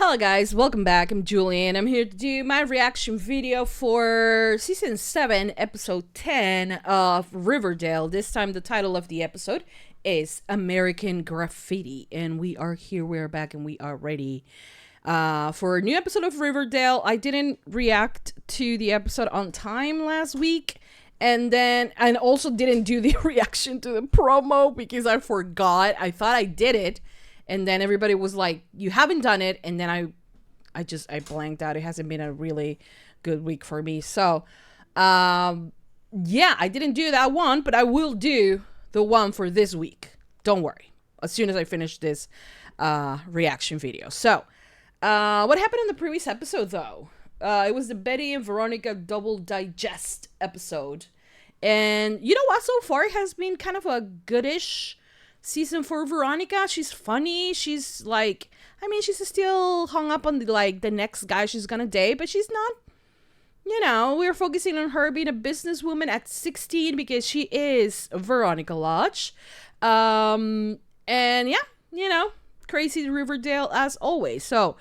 Hello guys, welcome back. I'm Julie and I'm here to do my reaction video for Season 7, Episode 10 of Riverdale. This time the title of the episode is American Graffiti. And we are here, we're back, and we are ready for a new episode of Riverdale. I didn't react to the episode on time last week. And also didn't do the reaction to the promo because I forgot. I thought I did it. And then everybody was like, you haven't done it. And then I blanked out. It hasn't been a really good week for me. So, yeah, I didn't do that one, but I will do the one for this week. Don't worry. As soon as I finish this reaction video. So, what happened in the previous episode, though? It was the Betty and Veronica double digest episode. And you know what? So far, it has been kind of a goodish season for Veronica. She's funny. She's like, I mean, she's still hung up on the next guy she's gonna date, but she's not, you know, we're focusing on her being a businesswoman at 16 because she is Veronica Lodge. And yeah, you know, crazy Riverdale as always. So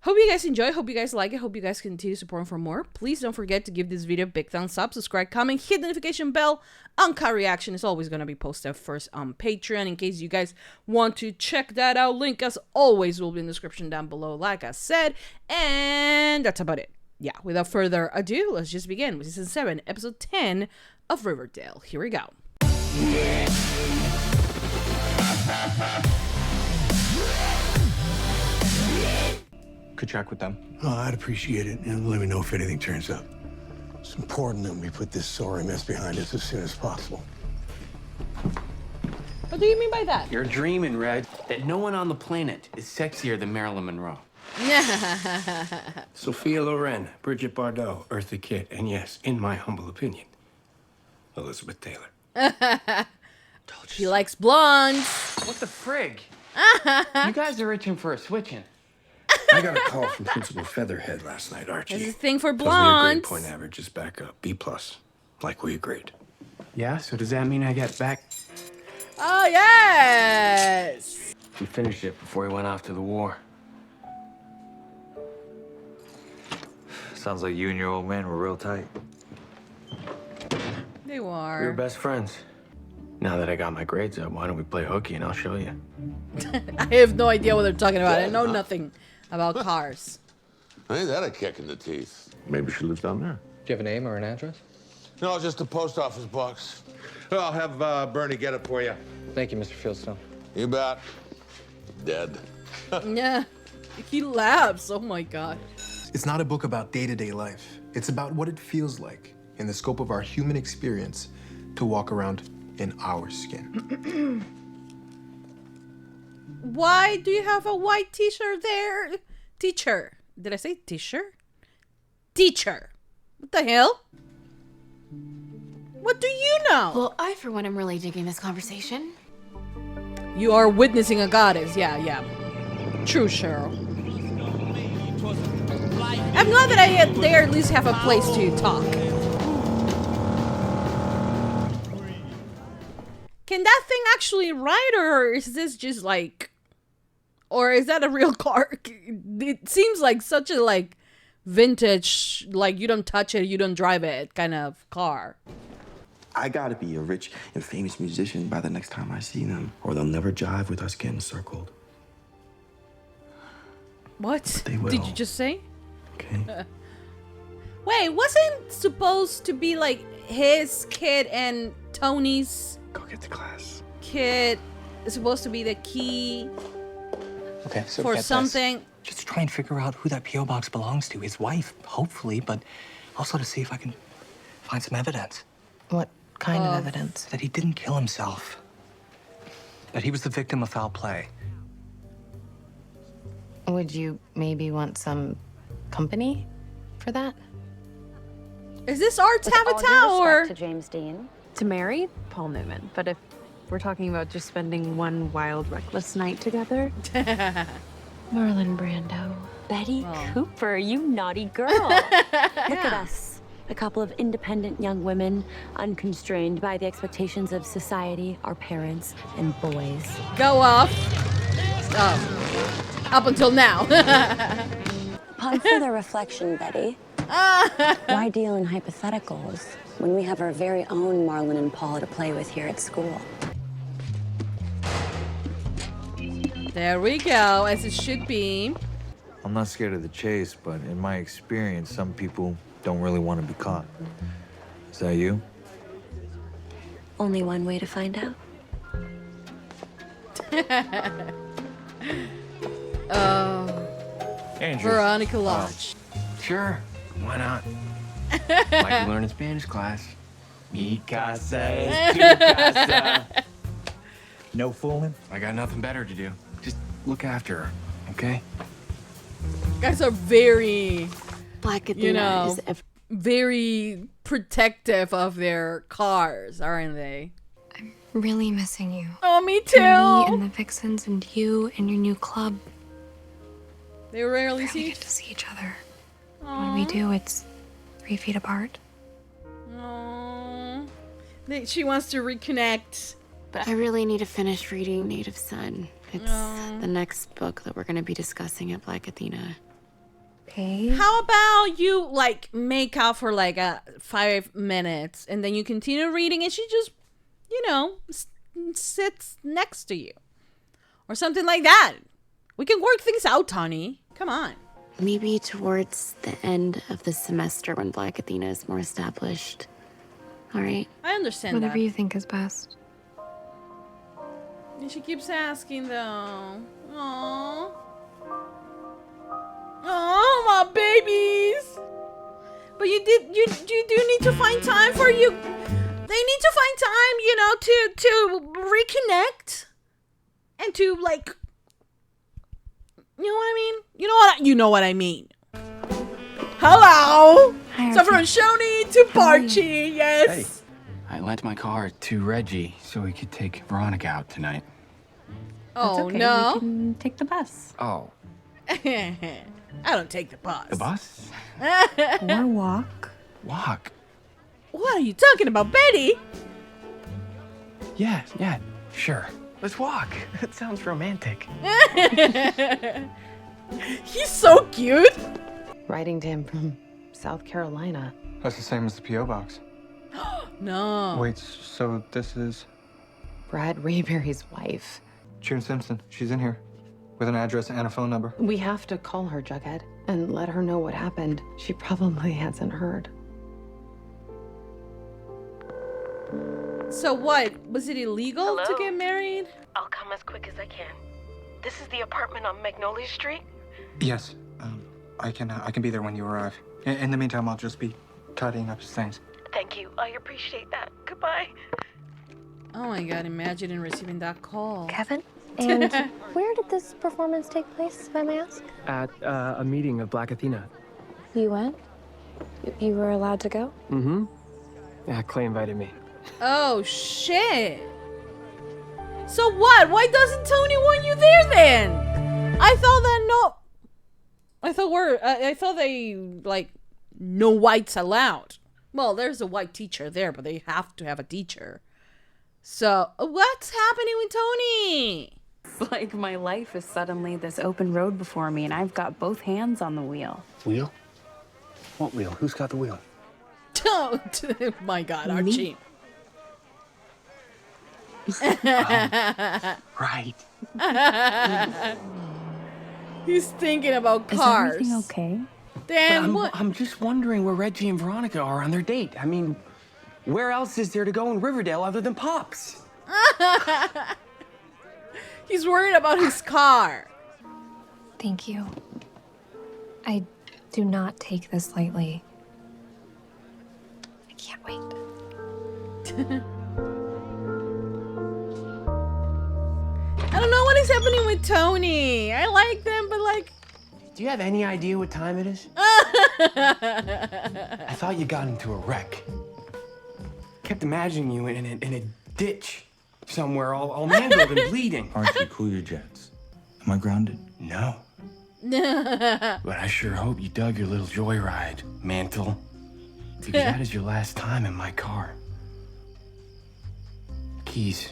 hope you guys enjoy. Hope you guys like it. Hope you guys continue supporting for more. Please don't forget to give this video a big thumbs up, subscribe, comment, hit the notification bell. Uncut reaction is always going to be posted first on Patreon in case you guys want to check that out. Link, as always, will be in the description down below, like I said. And that's about it. Yeah, without further ado, let's just begin with Season 7, Episode 10 of Riverdale. Here we go. Could check with them. Oh, I'd appreciate it, and let me know if anything turns up. It's important that we put this sorry mess behind us as soon as possible. What do you mean by that? You're dreaming, Red, that no one on the planet is sexier than Marilyn Monroe. Sophia Loren, Bridget Bardot, Eartha Kitt, and yes, in my humble opinion, Elizabeth Taylor. She likes blondes. What the frig? You guys are itching for a switching. I got a call from Principal Featherhead last night, Archie. There's a thing for Tells me your blondes. grade point average is back up, B+, like we agreed. Yeah, so does that mean I get back? Oh, yes. We finished it before he went off to the war. Sounds like you and your old man were real tight. They We were are. best friends. Now that I got my grades up, why don't we play hooky and I'll show you? I have no idea what they're talking about. I know nothing about cars. Ain't that a kick in the teeth? Maybe she lives down there. Do you have a name or an address? No, just a post office box. I'll have Bernie get it for you. Thank you, Mr. Fieldstone. You bet. Dead. Yeah. He laughs. Oh my god. It's not a book about day-to-day life. It's about what it feels like in the scope of our human experience to walk around in our skin. Why do you have a white t-shirt there? Teacher. Did I say t-shirt? Teacher. What the hell? What do you know? Well, I, for one, am really digging this conversation. You are witnessing a goddess. Yeah, yeah. True, Cheryl. I'm glad that they at least have a place to talk. Can that thing actually ride, or is this just like... Or is that a real car? It seems like such a, like, vintage, like, you don't touch it, you don't drive it kind of car. I gotta be a rich and famous musician by the next time I see them, or they'll never jive with us getting circled. What They will. did you just say? Okay? Wait, wasn't supposed to be like his kid and Tony's Go get to class. kid is supposed to be the key Okay, so for get this. something? Just try and figure out who that P.O. box belongs to. His wife, hopefully, but also to see if I can find some evidence. What kind of evidence? That he didn't kill himself. That he was the victim of foul play. Would you maybe want some company for that? Is this Art's With all habitat due or? respect to James Dean. To marry Paul Newman. But if we're talking about just spending one wild, reckless night together, Marlon Brando. Betty Cooper, you naughty girl. Look at us. A couple of independent young women, unconstrained by the expectations of society, our parents, and boys. Go off. Oh. Up until now. Upon further reflection, Betty, why deal in hypotheticals when we have our very own Marlon and Paula to play with here at school? There we go, as it should be. I'm not scared of the chase, but in my experience, some people don't really want to be caught. Is that you? Only one way to find out. Andrew. Veronica Lodge. Sure. Why not? Like you learn in Spanish class. Mi casa es tu casa. No fooling. I got nothing better to do. Just look after her, okay? Guys are very, Black Athena you know, is very protective of their cars, aren't they? Really missing you. Oh, me Me too. and the Vixens and you and your new club. They rarely We see. get to see each other. When we do, it's 3 feet apart. Aww. She wants to reconnect. But I really need to finish reading Native Son. It's the next book that we're going to be discussing at Black Athena. Okay. How about you like make out for like 5 minutes and then you continue reading and she just, you know, sits next to you or something like that. We can work things out, Tawny. Come on. Maybe towards the end of the semester when Black Athena is more established. All right? I understand Whatever that. you think is best. And she keeps asking though. Aww. Oh, my babies. But you do need to find time for you. They need to find time, you know, to reconnect and to like, you know what I mean? You know what I mean. Hello. Hi, So from Shoni to Parchi, yes. I lent my car to Reggie so he could take Veronica out tonight. Oh okay. no. We can take the bus. Oh, I don't take the bus. the bus? Or walk. Walk. What are you talking about, Betty? Yeah, sure. Let's walk. That sounds romantic. He's so cute. Writing to him from South Carolina. That's the same as the P.O. box. No. Wait, so this is Brad Rayberry's wife. June Simpson. She's in here with an address and a phone number. We have to call her, Jughead, and let her know what happened. She probably hasn't heard. So what? Was it illegal to get married? I'll come as quick as I can. This is the apartment on Magnolia Street? Yes, I can be there when you arrive. In the meantime, I'll just be tidying up his things. Thank you. I appreciate that. Goodbye. Oh my god, imagine receiving that call. Kevin? And where did this performance take place, if I may ask? At a meeting of Black Athena. You went? You were allowed to go? Mm-hmm. Yeah, Clay invited me. Oh shit. So what? Why doesn't Tony want you there then? I thought that no. I thought they like no whites allowed. Well, there's a white teacher there, but they have to have a teacher. So what's happening with Tony? It's like my life is suddenly this open road before me, and I've got both hands on the wheel. Wheel? What wheel? Who's got the wheel? Don't. My God, Archie. Right. He's thinking about Is cars. everything okay? Then But what? I'm just wondering where Reggie and Veronica are on their date. I mean, where else is there to go in Riverdale other than Pops? He's worried about his car. Thank you. I do not take this lightly. I can't wait. I don't know what is happening with Tony. I like them, but like... Do you have any idea what time it is? I thought you got into a wreck. Kept imagining you in a ditch somewhere, all mangled and bleeding. Archie, cool your jets. Am I grounded? No. But I sure hope you dug your little joyride, Mantle. Because that is your last time in my car. Keys.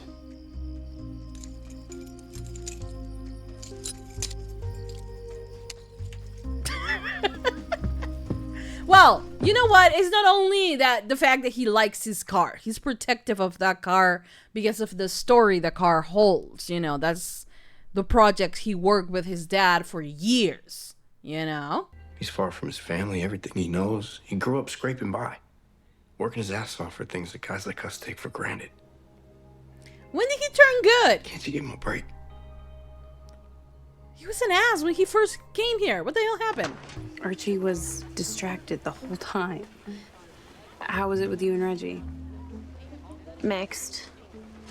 Well, you know what? It's not only that the fact that he likes his car. He's protective of that car because of the story the car holds. You know, that's the project he worked with his dad for years, you know? He's far from his family, everything he knows. He grew up scraping by, working his ass off for things that guys like us take for granted. When did he turn good? Can't you give him a break? He was an ass when he first came here. What the hell happened? Archie was distracted the whole time. How was it with you and Reggie? Mixed.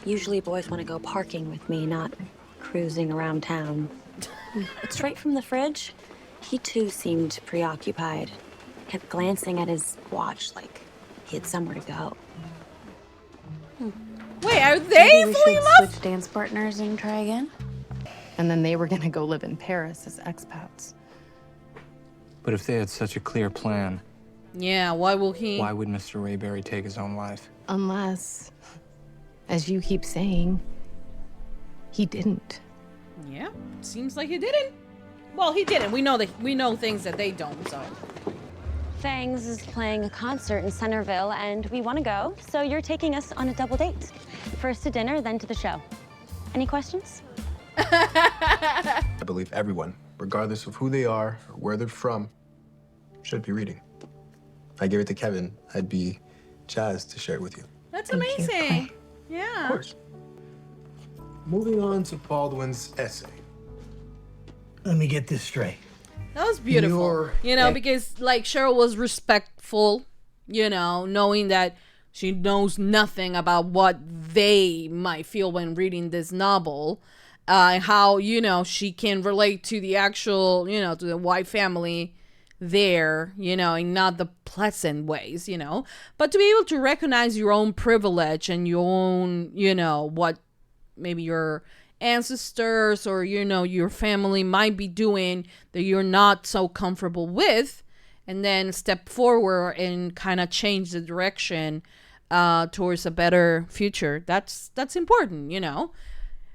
Usually boys want to go parking with me, not cruising around town. But straight from the fridge, he too seemed preoccupied. Kept glancing at his watch like he had somewhere to go. Wait, are they Maybe we fully in should love? switch dance partners and try again? And then they were gonna go live in Paris as expats. But if they had such a clear plan, Yeah, why will he? why would Mr. Rayberry take his own life? Unless, as you keep saying, he didn't. Yeah, seems like he didn't. Well, he didn't. We know things that they don't, so. Fangs is playing a concert in Centerville, and we want to go, so you're taking us on a double date. First to dinner, then to the show. Any questions? I believe everyone, regardless of who they are or where they're from, should be reading. If I gave it to Kevin, I'd be jazzed to share it with you. That's amazing. Yeah. Of course. Moving on to Baldwin's essay. Let me get this straight. That was beautiful. You know, because like Cheryl was respectful, you know, knowing that she knows nothing about what they might feel when reading this novel. How, you know, she can relate to the actual, you know, to the white family there, you know, in not the pleasant ways, you know, but to be able to recognize your own privilege and your own, you know, what maybe your ancestors or, you know, your family might be doing that you're not so comfortable with, and then step forward and kind of change the direction towards a better future. That's important, you know.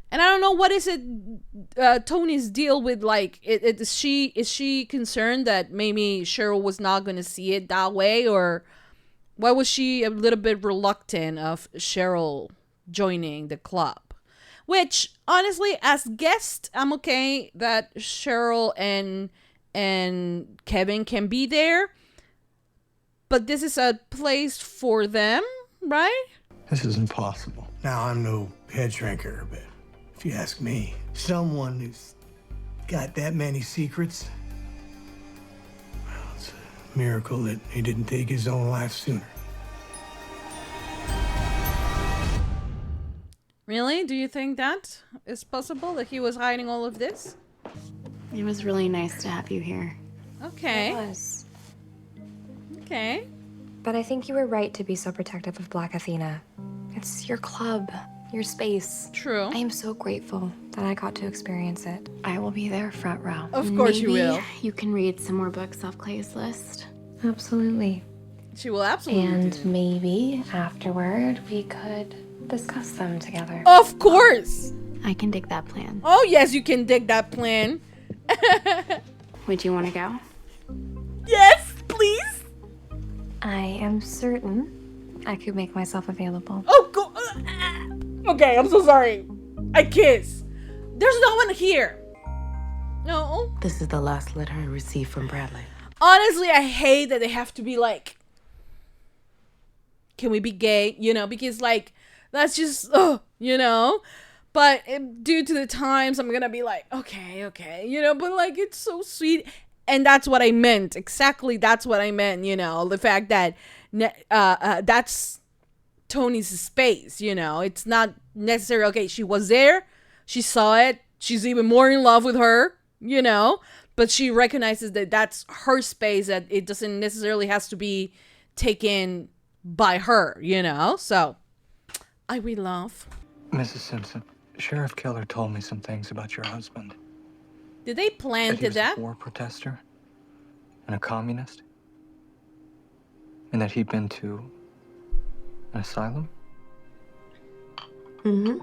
And I don't know, what is it Tony's deal with, like, is she concerned that maybe Cheryl was not going to see it that way, or why was she a little bit reluctant of Cheryl joining the club? Which, honestly, as guest, I'm okay that Cheryl and Kevin can be there, but this is a place for them, right? This is impossible. Now, I'm no head shrinker, but if you ask me, someone who's got that many secrets, well, it's a miracle that he didn't take his own life sooner. Really? Do you think that is possible, that he was hiding all of this? It was really nice to have you here. Okay. It was. Okay. But I think you were right to be so protective of Black Athena. It's your club, your space. True. I am so grateful that I got to experience it. I will be there front row. Of course you will. You can read some more books off Clay's list. Absolutely. She will absolutely. And maybe afterward we could discuss them together. Of course. I can dig that plan. Oh, yes, you can dig that plan. Would you want to go? Yes, please. I am certain I could make myself available. Oh, go. Okay, I'm so sorry. I kiss. There's no one here. No. This is the last letter I received from Bradley. Honestly, I hate that they have to be like, can we be gay? You know, because like, that's just, you know. But due to the times, I'm gonna be like, okay, you know. But like, it's so sweet, and that's what I meant. Exactly, that's what I meant. You know, the fact that that's Tony's space. You know, it's not necessarily okay. She was there, she saw it. She's even more in love with her. You know, but she recognizes that that's her space. That it doesn't necessarily has to be taken by her. You know, so I will love. Mrs. Simpson, Sheriff Keller told me some things about your husband. Did they plant that? that? He was a war protester and a communist, and that he'd been to an asylum. Mm-hmm.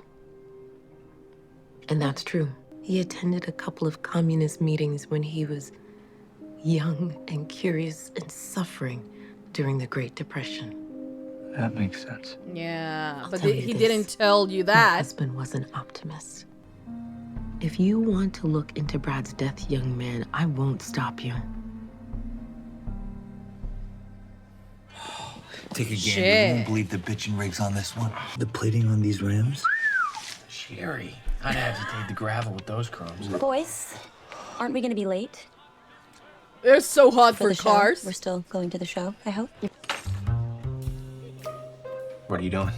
And that's true. He attended a couple of communist meetings when he was young and curious and suffering during the Great Depression. That makes sense. Yeah, but tell you he this. didn't tell you My that. husband was an optimist. If you want to look into Brad's death, young man, I won't stop you. Take a gander. Shit. You won't believe the bitchin' rigs on this one. The plating on these rims. Sherry, I'd agitate the gravel with those chromes. Boys, aren't we gonna be late? They're so hot for the show? cars. We're still going to the show, I hope. What are you doing?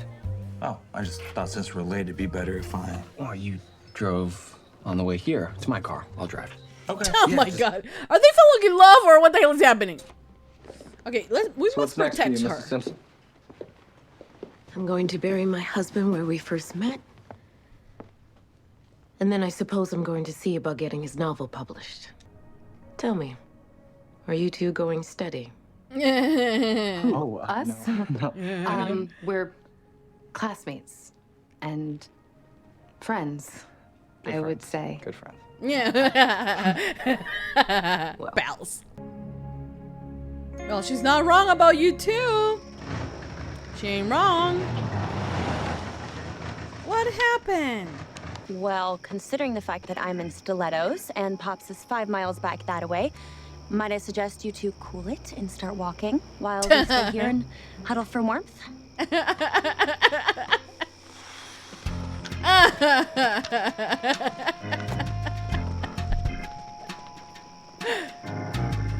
Oh, I just thought since we're late, it'd be better if I... Oh, you drove on the way here. It's my car. I'll drive. Okay. Oh my god. Are they falling in love or what the hell is happening? Okay, we So must what's next for protect you, her. Mrs. Simpson? I'm going to bury my husband where we first met. And then I suppose I'm going to see about getting his novel published. Tell me, are you two going steady? Oh, Us? no. We're classmates and friends, I would say. Good friend. Yeah. Pals. Well, she's not wrong about you too. She ain't wrong. What happened? Well, considering the fact that I'm in stilettos and Pops is 5 miles back that way, might I suggest you two cool it and start walking while we stay here and huddle for warmth?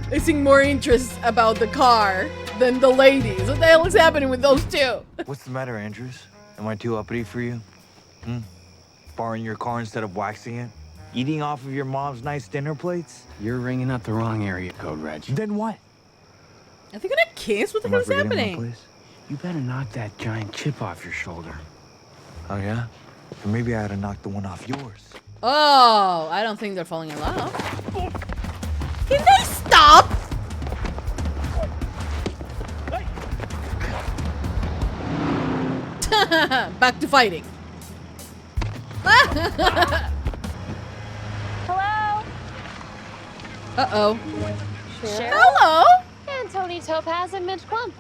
They seem more interest about the car than the ladies. What the hell is happening with those two? What's the matter, Andrews? Am I too uppity for you? Borrowing your car instead of waxing it? Eating off of your mom's nice dinner plates? You're ringing up the wrong area code, Reg. Then what? Are they gonna kiss? What the hell is happening? You better knock that giant chip off your shoulder. Oh, yeah? Or maybe I ought to knock the one off yours. Oh, I don't think they're falling in love. Can they stop? Back to fighting. Hello? Uh-oh. Cheryl? Hello? And Tony Topaz and Mitch Plum.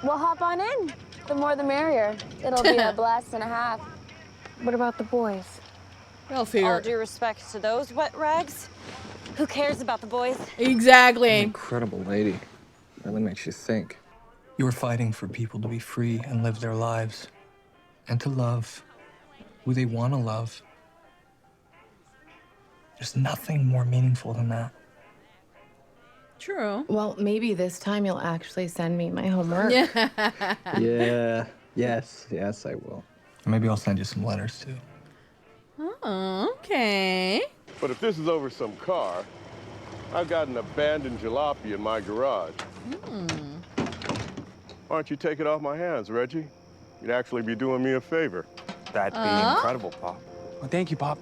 We'll hop on in. The more the merrier. It'll be a blast and a half. What about the boys? I'll figure. All due respect to those wet rags. Who cares about the boys? Exactly. Incredible lady. Really makes you think. You were fighting for people to be free and live their lives. And to love who they want to love. There's nothing more meaningful than that. True. Well, maybe this time you'll actually send me my homework. Yeah. Yes, I will. Maybe I'll send you some letters too. Oh, okay. But if this is over some car, I've got an abandoned jalopy in my garage. Why don't you take it off my hands, Reggie? You'd actually be doing me a favor. That'd be incredible, Pop. Well, thank you, Pop.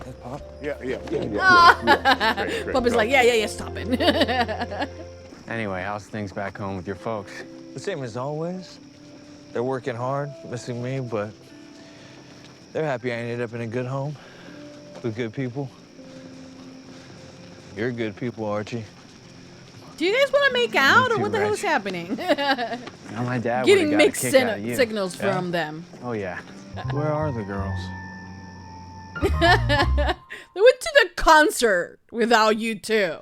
Yes, Pop? Yeah. Great. Pop is like, yeah, stop it. Anyway, how's things back home with your folks? The same as always. They're working hard, missing me, but they're happy I ended up in a good home with good people. You're good people, Archie. Do you guys want to make out, or too, what the hell is Reg. happening? Now, my dad Getting would've got a mixed kick out of you. signals Yeah? from them. Oh, yeah. Where are the girls? They went to the concert without you two.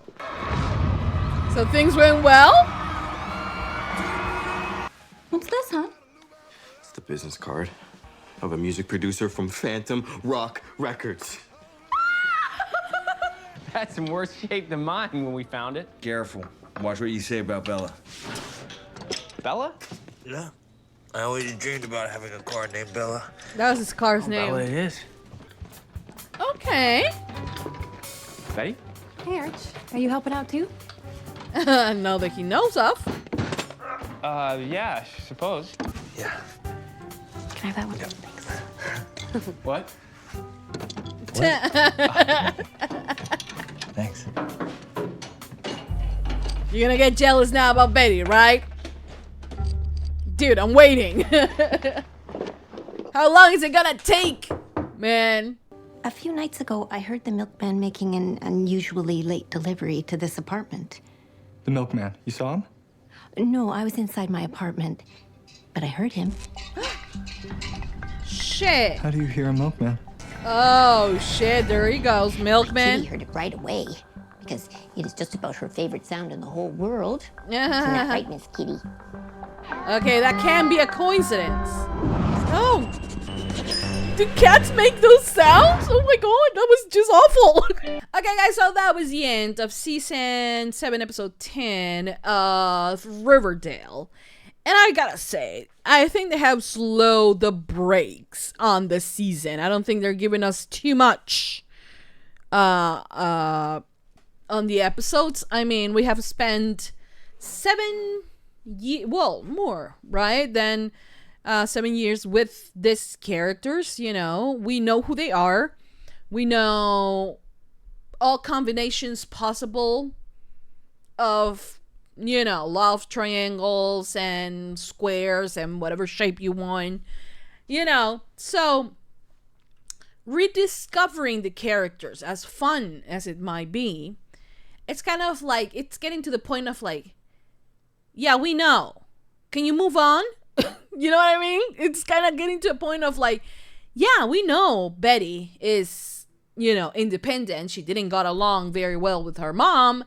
So things went well? What's this, huh? It's the business card of a music producer from Phantom Rock Records. That's in worse shape than mine when we found it. Careful. Watch what you say about Bella. Bella? Yeah. I always dreamed about having a car named Bella. That was his car's name. Bella it is. Okay. Betty? Hey, Arch. Are you helping out too? Now that he knows of. Yeah, I suppose. Yeah. Can I have that one? Thanks. What? Thanks. You're gonna get jealous now about Betty, right? Dude, I'm waiting. How long is it gonna take? Man. A few nights ago, I heard the milkman making an unusually late delivery to this apartment. The milkman. You saw him? No, I was inside my apartment, but I heard him. Shit. How do you hear a milkman? Oh, shit. There he goes, milkman. Kitty heard it right away, because it is just about her favorite sound in the whole world. Isn't that right, Miss Kitty? Okay, that can be a coincidence. Oh. Do cats make those sounds? Oh my god, that was just awful. Okay, guys, so that was the end of season 7, episode 10 of Riverdale. And I gotta say, I think they have slowed the brakes on the season. I don't think they're giving us too much on the episodes. I mean, we have spent 7 years, well, more, right, than 7 years with these characters. You know, we know who they are. We know all combinations possible of, you know, love triangles and squares and whatever shape you want, you know. So rediscovering the characters, as fun as it might be, it's kind of like, it's getting to the point of like, yeah, we know, can you move on? You know what I mean? It's kind of getting to a point of like, yeah, we know Betty is, you know, independent. She didn't got along very well with her mom.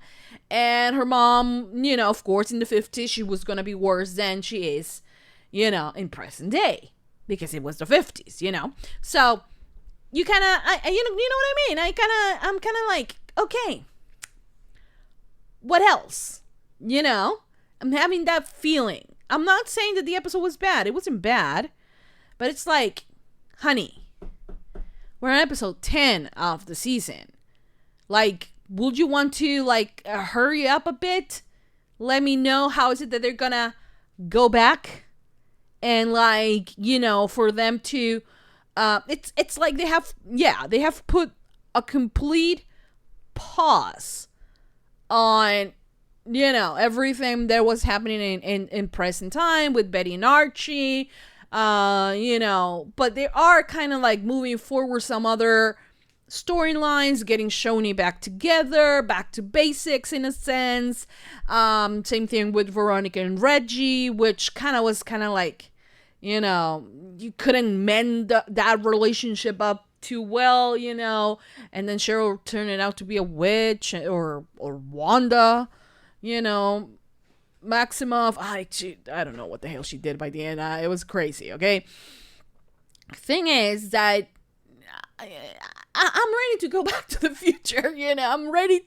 And her mom, you know, of course, in the 50s, she was going to be worse than she is, you know, in present day. Because it was the 50s, you know. So, you kind of, you know what I mean? I'm kind of like, okay, what else? You know? I'm having that feeling. I'm not saying that the episode was bad. It wasn't bad. But it's like, honey, we're on episode 10 of the season. Like, would you want to, like, hurry up a bit? Let me know how is it that they're gonna go back? And, like, you know, for them to, it's like they have put a complete pause on, you know, everything that was happening in present time with Betty and Archie, you know, but they are kind of like moving forward some other storylines, getting Shoni back together, back to basics in a sense. Same thing with Veronica and Reggie, which was kind of like, you know, you couldn't mend that relationship up too well, you know, and then Cheryl turned out to be a witch, or Wanda, you know, Maximoff. I don't know what the hell she did by the end. It was crazy, okay? Thing is that I'm ready to go back to the future, you know. I'm ready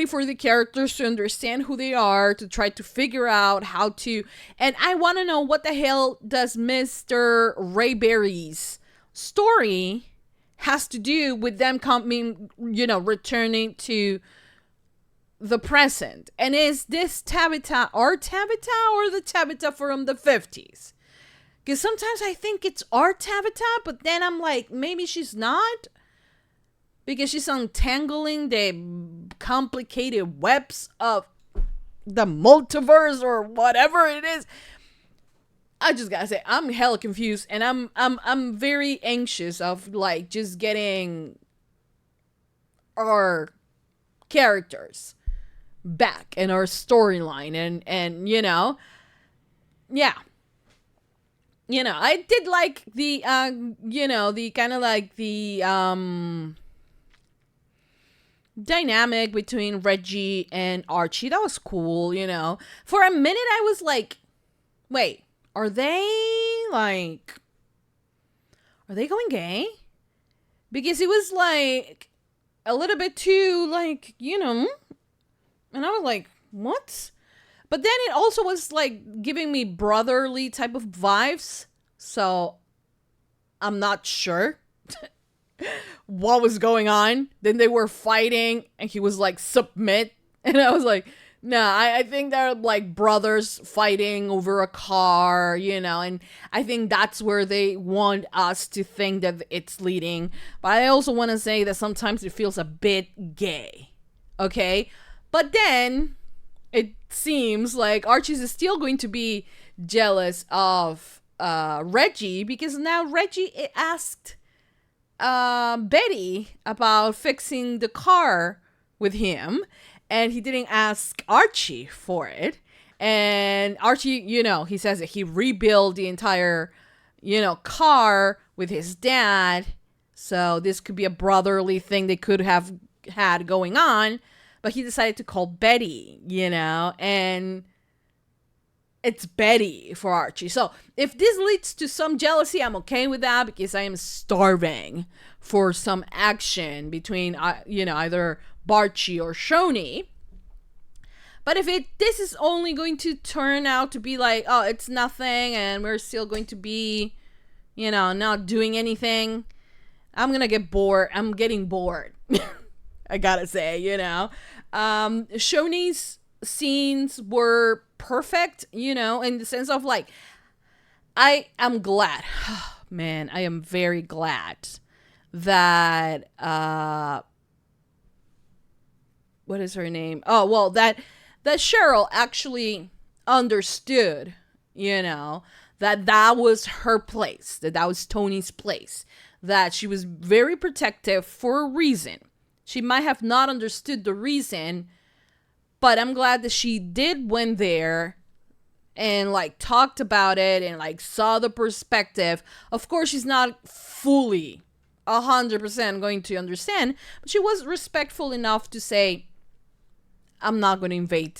for the characters to understand who they are, to try to figure out how to, and I want to know what the hell does Mr. Rayberry's story has to do with them coming, you know, returning to the present. And is this Tabitha our Tabitha or the Tabitha from the 50s? Because sometimes I think it's our Tabitha, but then I'm like, maybe she's not. Because she's untangling the complicated webs of the multiverse or whatever it is. I just gotta say, I'm hella confused, and I'm very anxious of like just getting our characters back and our storyline, and you know, yeah. You know, I did like the, you know, the kind of like the dynamic between Reggie and Archie. That was cool, you know. For a minute, I was like, wait, are they going gay? Because it was like a little bit too, like, you know, and I was like, what? But then it also was like giving me brotherly type of vibes. So I'm not sure what was going on. Then they were fighting and he was like, submit. And I was like, nah, I think they're like brothers fighting over a car, you know. And I think that's where they want us to think that it's leading. But I also want to say that sometimes it feels a bit gay. Okay? But then it seems like Archie's is still going to be jealous of Reggie, because now Reggie asked Betty about fixing the car with him, and he didn't ask Archie for it. And Archie, he says that he rebuilt the entire, car with his dad. So this could be a brotherly thing they could have had going on. But he decided to call Betty, and it's Betty for Archie. So if this leads to some jealousy, I'm okay with that, because I am starving for some action between, either Barchi or Shoni. But if this is only going to turn out to be like, oh, it's nothing and we're still going to be, not doing anything, I'm going to get bored. I'm getting bored. I gotta say, Shoni's scenes were perfect, in the sense of like, I am glad, man, I am very glad that, what is her name? Oh, well, that Cheryl actually understood, that was her place, that was Tony's place, that she was very protective for a reason. She might have not understood the reason, but I'm glad that she did went there and like talked about it and like saw the perspective. Of course, she's not fully 100% going to understand, but she was respectful enough to say, I'm not going to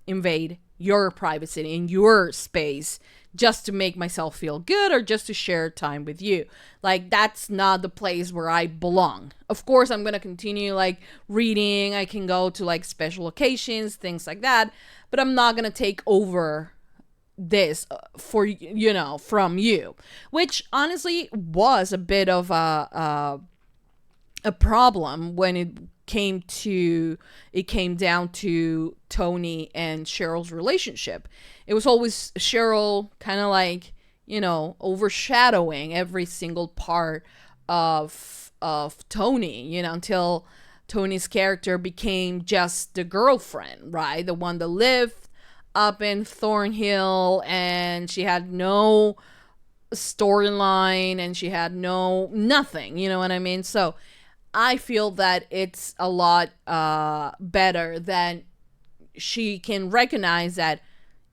invade your privacy and your space just to make myself feel good or just to share time with you. Like, that's not the place where I belong. Of course, I'm going to continue like reading. I can go to like special occasions, things like that, but I'm not going to take over this for, from you, which honestly was a bit of a problem when it came down to Tony and Cheryl's relationship. It was always Cheryl kind of like, overshadowing every single part of Tony, until Tony's character became just the girlfriend, right? The one that lived up in Thornhill, and she had no storyline and she had nothing, you know what I mean? So I feel that it's a lot better that she can recognize that,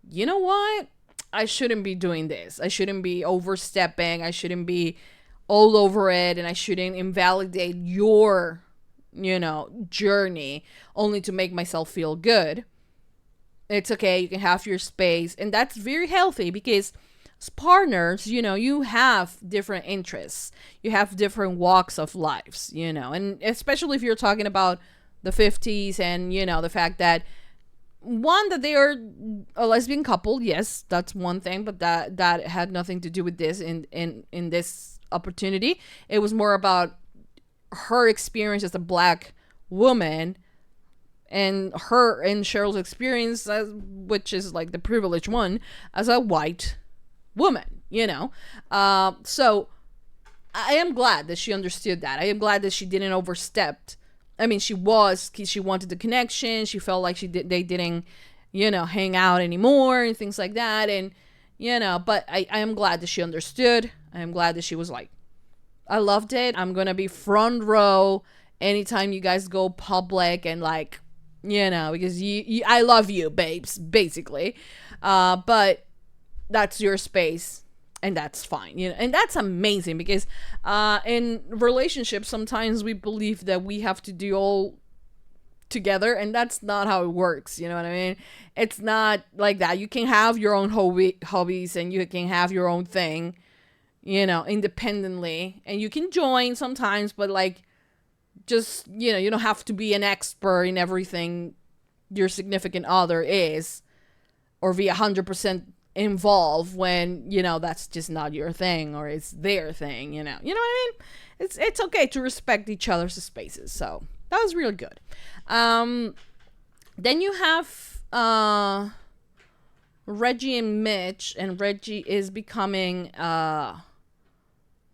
you know what? I shouldn't be doing this. I shouldn't be overstepping. I shouldn't be all over it. And I shouldn't invalidate your, journey only to make myself feel good. It's okay. You can have your space. And that's very healthy, because as partners, you have different interests. You have different walks of lives, and especially if you're talking about the 50s and, the fact that that they are a lesbian couple. Yes, that's one thing, but that had nothing to do with this in this opportunity. It was more about her experience as a Black woman and Cheryl's experience, which is like the privileged one, as a white woman, so I am glad that she understood that. I am glad that she didn't overstep. I mean, she wanted the connection. She felt like they didn't, hang out anymore and things like that. And, but I am glad that she understood. I am glad that she was like, I loved it. I'm going to be front row anytime you guys go public, and like, because I love you, babes, basically. But that's your space, and that's fine, and that's amazing, because in relationships sometimes we believe that we have to do all together, and that's not how it works. You know what I mean? It's not like that. You can have your own hobbies, and you can have your own thing, independently, and you can join sometimes, but like, just, you don't have to be an expert in everything your significant other is, or be 100% involved when, that's just not your thing, or it's their thing, you know what I mean? It's okay to respect each other's spaces. So that was really good. Then you have Reggie and Mitch, and Reggie is becoming a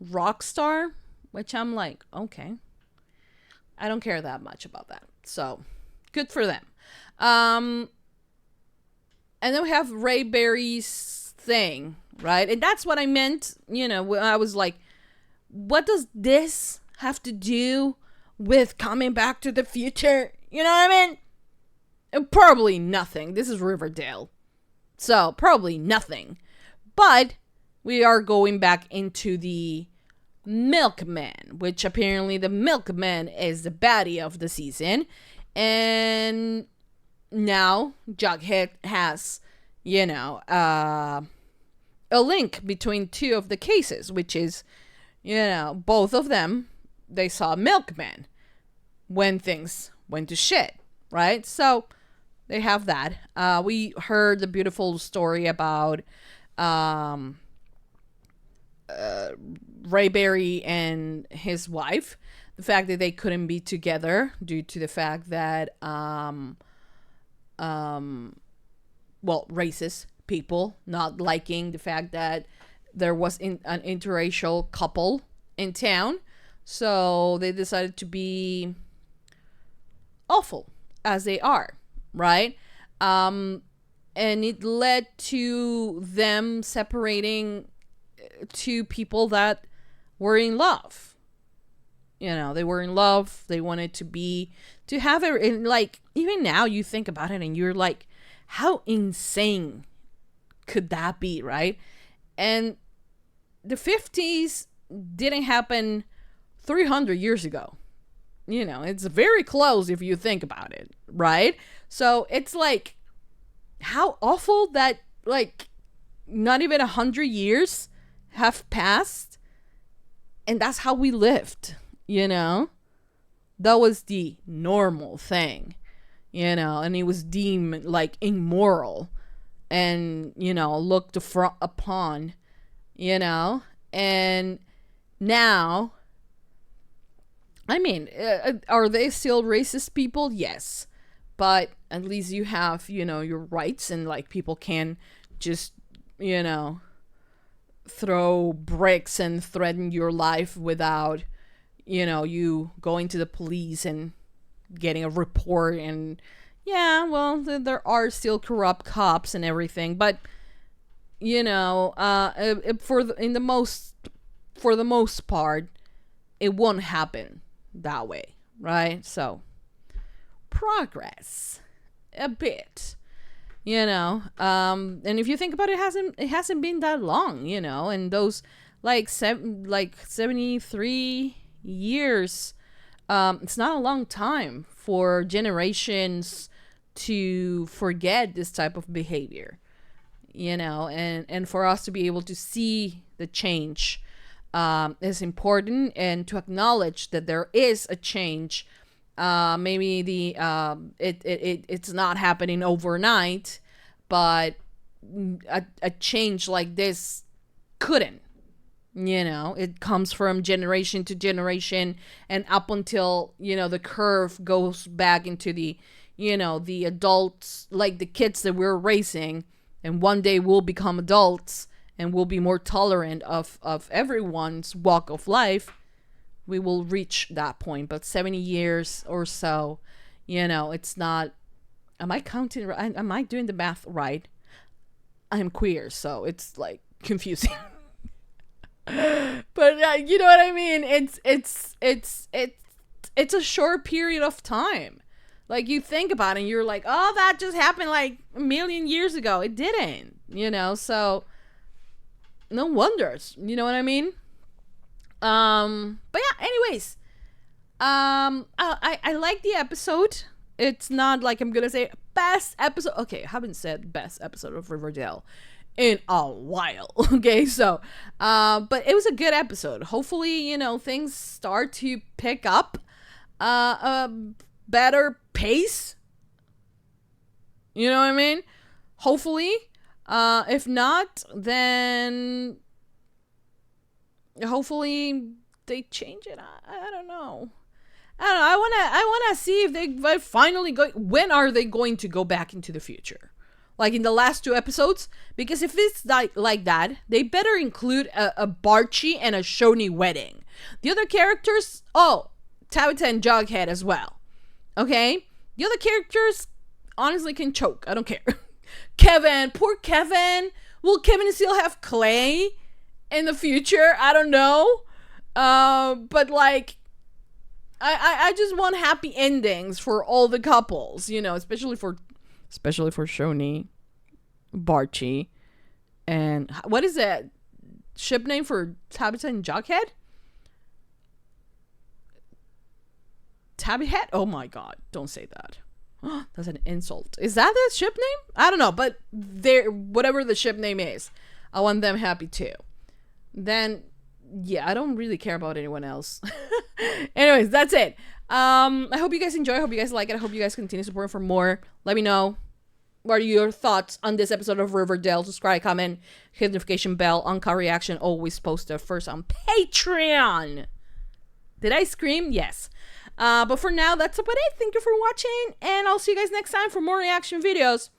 rock star, which I'm like, okay, I don't care that much about that, so good for them. And then we have Ray Berry's thing, right? And that's what I meant, when I was like, what does this have to do with coming back to the future? You know what I mean? Probably nothing. This is Riverdale. So, probably nothing. But we are going back into the Milkman, which apparently the Milkman is the baddie of the season. And now Jughead has, a link between two of the cases, which is, both of them, they saw Milkman when things went to shit, right? So they have that. We heard the beautiful story about Rayberry and his wife. The fact that they couldn't be together due to the fact that, racist people not liking the fact that there was an interracial couple in town. So they decided to be awful as they are, right? And it led to them separating two people that were in love. They were in love. They wanted to have it. And like, even now you think about it and you're like, how insane could that be, right? And the 50s didn't happen 300 years ago. It's very close if you think about it, right? So it's like, how awful that, like, not even 100 years have passed, and that's how we lived, that was the normal thing, and it was deemed like immoral and, looked upon, and now, I mean, are they still racist people? Yes. But at least you have, your rights, and like people can just, throw bricks and threaten your life without, you going to the police and getting a report. And yeah, well, there are still corrupt cops and everything, but for the most part, it won't happen that way, right? So progress a bit, and if you think about it, it hasn't been that long, and those like 73 years, it's not a long time for generations to forget this type of behavior, and for us to be able to see the change is important, and to acknowledge that there is a change. Maybe it's not happening overnight, but a change like this couldn't. It comes from generation to generation, and up until the curve goes back into the the adults, like the kids that we're raising, and one day we'll become adults and we'll be more tolerant of everyone's walk of life. We will reach that point. But 70 years or so, it's not. Am I counting? Am I doing the math right? I'm queer, so it's like confusing. But you know what I mean. It's a short period of time. Like, you think about it, and you're like, oh, that just happened like a million years ago. It didn't. So no wonders. You know what I mean? But yeah, anyways, I like the episode. It's not like I'm gonna say best episode. Okay, I haven't said best episode of Riverdale in a while. Okay, so, but it was a good episode. Hopefully, things start to pick up, a better pace. You know what I mean? Hopefully, if not, then hopefully they change it. I don't know. I wanna see if they finally go. When are they going to go back into the future? Like in the last 2 episodes? Because if it's like that, they better include a Barchi and a Shoni wedding. The other characters, Tabitha and Jughead as well. Okay? The other characters honestly can choke. I don't care. Kevin, poor Kevin. Will Kevin still have Clay in the future? I don't know. But like, I just want happy endings for all the couples, you know, especially for Shoni, Barchi, and what is that ship name for Tabitha and Jughead? Tabbyhead? Oh my god, don't say that. That's an insult. Is that the ship name? I don't know, but whatever the ship name is, I want them happy too. Then yeah, I don't really care about anyone else. Anyways, that's it. I hope you guys enjoy. I hope you guys like it. I hope you guys continue supporting for more. Let me know what are your thoughts on this episode of Riverdale. Subscribe, comment, hit the notification bell. Uncut reaction always posted first on Patreon. Did I scream? Yes. But for now, that's about it. Thank you for watching, and I'll see you guys next time for more reaction videos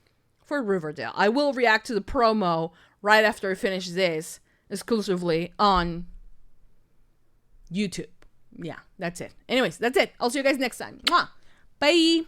for Riverdale. I will react to the promo right after I finish this exclusively on YouTube. Yeah, that's it. Anyways, that's it. I'll see you guys next time. Mwah. Bye.